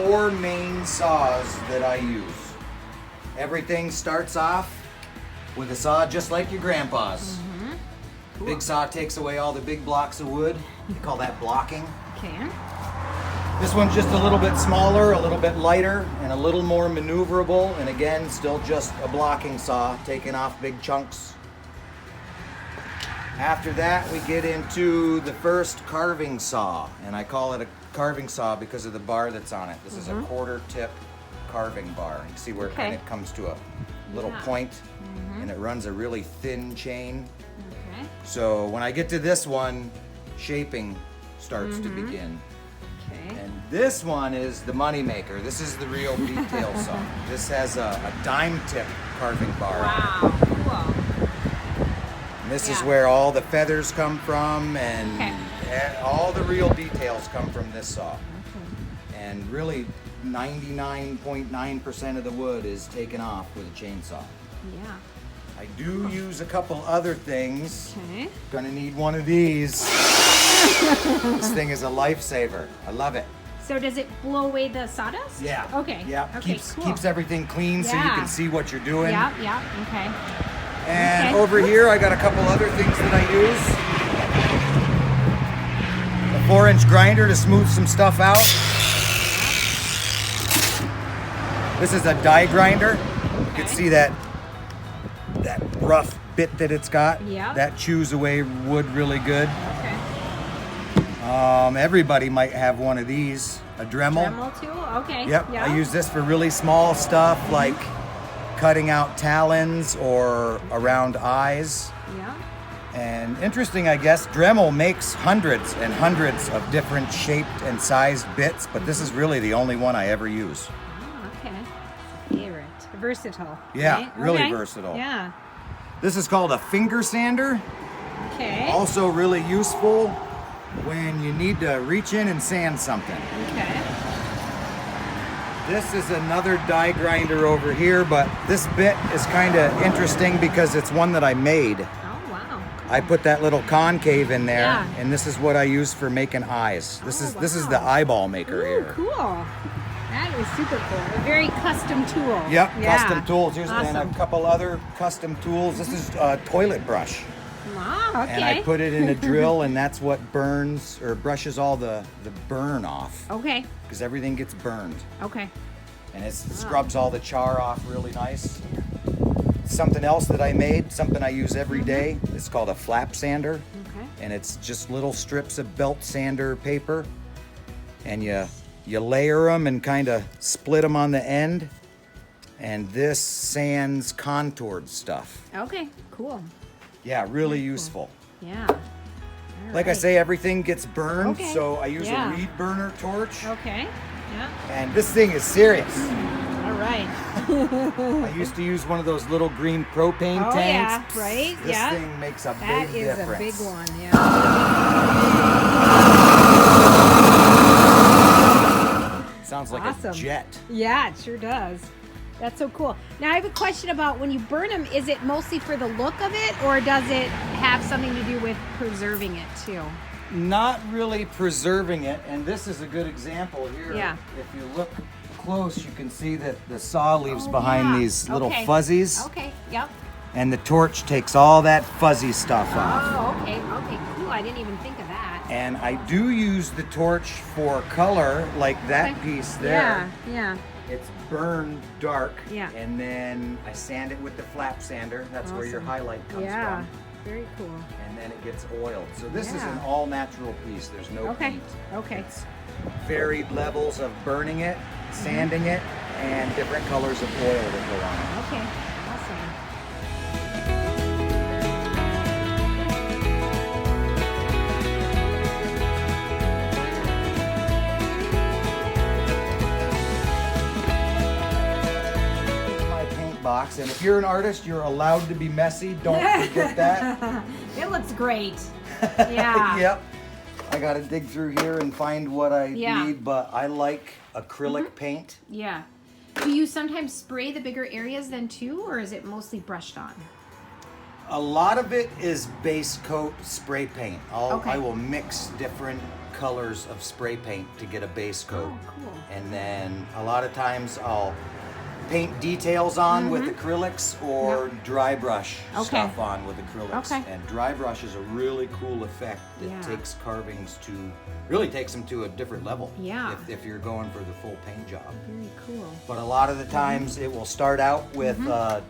4 main saws that I use. Everything starts off with a saw just like your grandpa's. Cool. Big saw takes away all the big blocks of wood. We call that blocking. Okay. This one's just a little bit smaller, a little bit lighter, and a little more maneuverable. And again, still just a blocking saw, taking off big chunks. After that, we get into the first carving saw. And I call it a carving saw because of the bar that's on it. This is a 1/4 tip carving bar. You see where it kind of comes to a little point, and it runs a really thin chain. Okay. So when I get to this one, shaping starts to begin. Okay. And this one is the money maker. This is the real detail saw. This has a dime tip carving bar. Wow. Cool. And this is Yeah. where all the feathers come from, and all the real details come from this saw. And really 99.9% of the wood is taken off with a chainsaw. Yeah. I do use a couple other things. Okay. Gonna need one of these. This thing is a lifesaver. I love it. So does it blow away the sawdust? Yeah. Okay. Yeah. Okay. Keeps everything clean so you Yeah. can see what you're doing. Yeah. Yeah. Okay. And Okay. over here, I got a couple other things that I use. A 4-inch grinder to smooth some stuff out. This is a die grinder. You can see that rough bit that it's got. Yeah. That chews away wood really good. Okay. Everybody might have one of these. A Dremel. Dremel tool. Okay. Yep. Yeah. I use this for really small stuff like cutting out talons or around eyes. Yeah. And interesting, I guess, Dremel makes hundreds and hundreds of different shaped and sized bits, but this is really the only one I ever use. Oh, okay. Favorite. Versatile. Yeah, right? really Okay. versatile. Yeah. This is called a finger sander. Okay. Also really useful when you need to reach in and sand something. Okay. This is another die grinder over here, but this bit is kind of interesting because it's one that I made. Oh wow. I put that little concave in there, Yeah. and this is what I use for making eyes. This Oh, is the eyeball maker Ooh, here. cool. That is super cool. A very custom tool. Yep, Yeah. custom tools. Here's and a Awesome. couple other custom tools. This is a toilet brush, Wow. Okay. and I put it in a drill, and that's what burns or brushes all the burn off Okay. because everything gets burned, Okay. and it scrubs all the char off really nice. Something else that I made, something I use every day. It's called a flap sander. Okay. And it's just little strips of belt sander paper, and you layer them and kind of split them on the end, and this sands contoured stuff. Okay. Cool. Yeah, really useful. Yeah. Like I say, everything gets burned, Okay. so I use Yeah. a reed burner torch, Okay. Yeah. and this thing is serious. All right. I used to use one of those little green propane Oh, tanks. yeah, right, This yeah. thing makes a That big is difference. a big one. Yeah. Sounds like Awesome. a jet. Yeah, it sure does. That's so cool. Now I have a question about when you burn them, is it mostly for the look of it or does it have something to do with preserving it too? Not really preserving it, and this is a good example here. Yeah. If you look close, you can see that the saw leaves behind yeah. these little Okay. fuzzies, Okay, yep. and the torch takes all that fuzzy stuff off. Oh, okay, cool. I didn't even think of that. And I do use the torch for color, like that Okay. piece there. Yeah. It's burned dark, Yeah. and then I sand it with the flap sander. That's where your Awesome. highlight comes Yeah. from. Very cool. And then it gets oiled. So this is Yeah. an all-natural piece. There's no Okay. paint. Okay. It's varied levels of burning it, sanding it, and different colors of oil that go on it. Okay. Awesome. My paint box, and if you're an artist, you're allowed to be messy. Don't forget that. It looks great. Yeah. Yep. I gotta dig through here and find what I Yeah. need, but I like acrylic paint. Yeah. Do you sometimes spray the bigger areas then too, or is it mostly brushed on? A lot of it is base coat spray paint. Okay. I will mix different colors of spray paint to get a base coat. Oh, cool. And then a lot of times I'll paint details on with acrylics or dry brush stuff on with acrylics. Okay. And dry brush is a really cool effect that Yeah. takes carvings to, really takes them to a different level. Yeah. If you're going for the full paint job. Very cool. But a lot of the times it will start out with a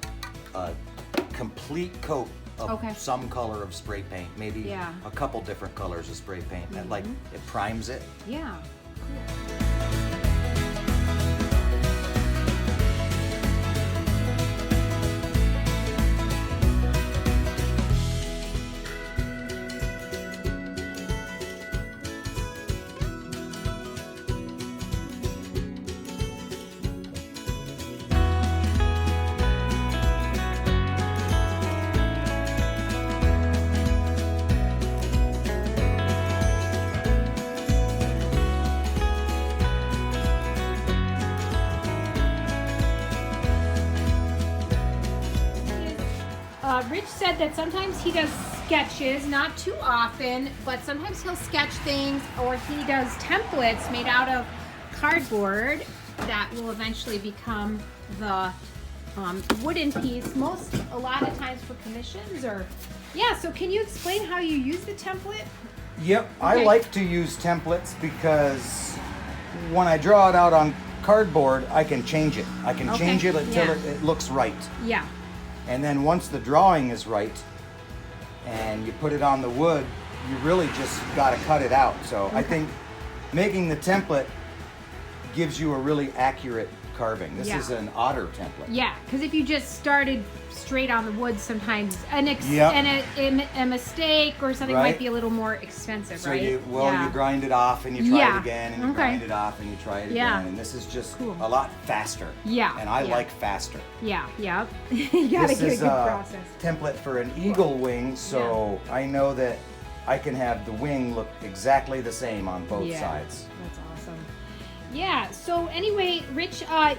complete coat of some color of spray paint, maybe a couple different colors of spray paint. And like it primes it. Yeah. Rich said that sometimes he does sketches, not too often, but sometimes he'll sketch things, or he does templates made out of cardboard that will eventually become the wooden piece. A lot of times for commissions, or so can you explain how you use the template? Yep, I like to use templates because when I draw it out on cardboard, I can change it. I can change it until it looks right. Yeah. And then once the drawing is right and you put it on the wood, you really just got to cut it out. So I think making the template gives you a really accurate carving. This is an otter template. Yeah, because if you just started straight on the wood, sometimes a mistake or something might be a little more expensive, so right? You grind it off and you try it again, and you grind it off and you try it again, and this is just a lot faster. Yeah. And I like faster. Yeah, you gotta get a good process. Template for an eagle wing, so I know that I can have the wing look exactly the same on both sides. That's awesome. Yeah, so anyway, Rich, I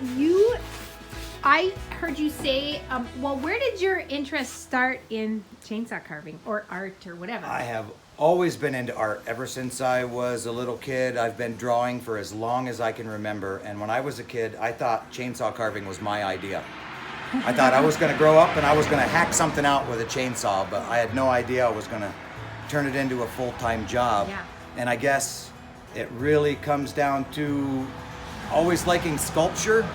heard you say, where did your interest start in chainsaw carving or art or whatever? I have always been into art. Ever since I was a little kid, I've been drawing for as long as I can remember. And when I was a kid, I thought chainsaw carving was my idea. I thought I was going to grow up and I was going to hack something out with a chainsaw, but I had no idea I was going to turn it into a full-time job. Yeah. And I guess it really comes down to always liking sculpture,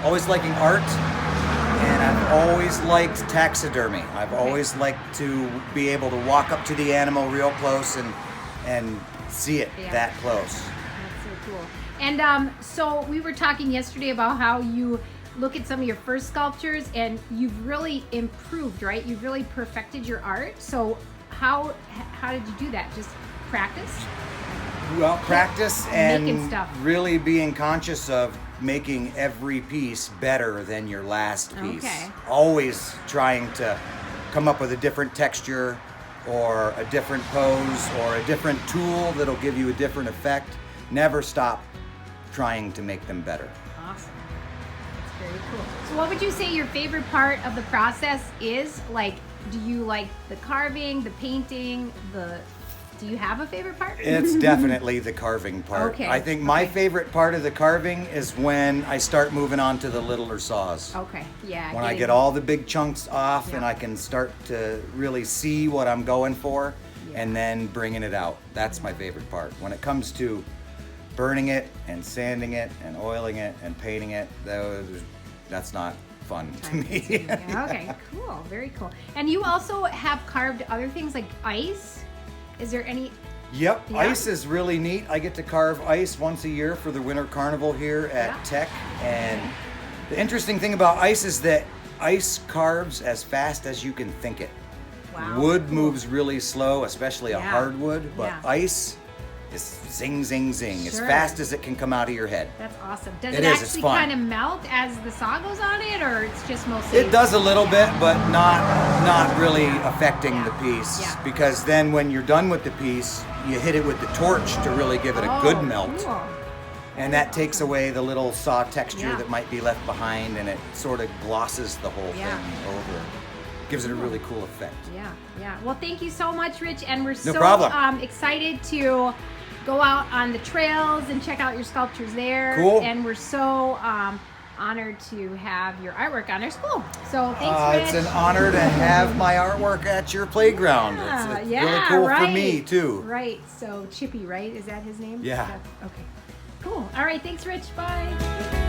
always liking art, and I've always liked taxidermy. I've always liked to be able to walk up to the animal real close and see it that close. That's so cool. And so we were talking yesterday about how you look at some of your first sculptures and you've really improved, right? You've really perfected your art. So how did you do that? Just practice? Well, practice and making stuff. Really being conscious of making every piece better than your last piece. Okay. Always trying to come up with a different texture or a different pose or a different tool that'll give you a different effect. Never stop trying to make them better. Awesome. That's very cool. So what would you say your favorite part of the process is? Like, do you like the carving, the painting, do you have a favorite part? It's definitely the carving part. Okay. I think my favorite part of the carving is when I start moving on to the littler saws. Okay, yeah. When I get all the big chunks off and I can start to really see what I'm going for and then bringing it out. That's my favorite part. When it comes to burning it and sanding it and oiling it and painting it, that's not fun to me. Yeah, okay, cool. Very cool. And you also have carved other things like ice. Is there any? Yep, Yeah. Ice is really neat. I get to carve ice once a year for the Winter Carnival here at Tech. And the interesting thing about ice is that ice carves as fast as you can think it. Wow. Wood moves really slow, especially a Yeah. hardwood, but Yeah. ice is zing, zing, zing, as Sure. fast as it can come out of your head. That's awesome. Does It it is, it's actually fun. kind of melt as the saw goes on it, or it's just mostly? It does a little bit, but not really affecting the Yeah. piece. Yeah. Because then when you're done with the piece, you hit it with the torch to really give it a good melt. Cool. And that takes away the little saw texture Yeah. that might be left behind, and it sort of glosses the whole Yeah. thing over. Gives it a really cool effect. Yeah. Well, thank you so much, Rich, and we're so problem. excited to go out on the trails and check out your sculptures there. Cool. And we're so honored to have your artwork on our school. So thanks, Rich. It's an honor to have my artwork at your playground. It's really cool for me too. Right. So Chippy, right? Is that his name? Yeah. Okay. Cool. All right. Thanks, Rich. Bye.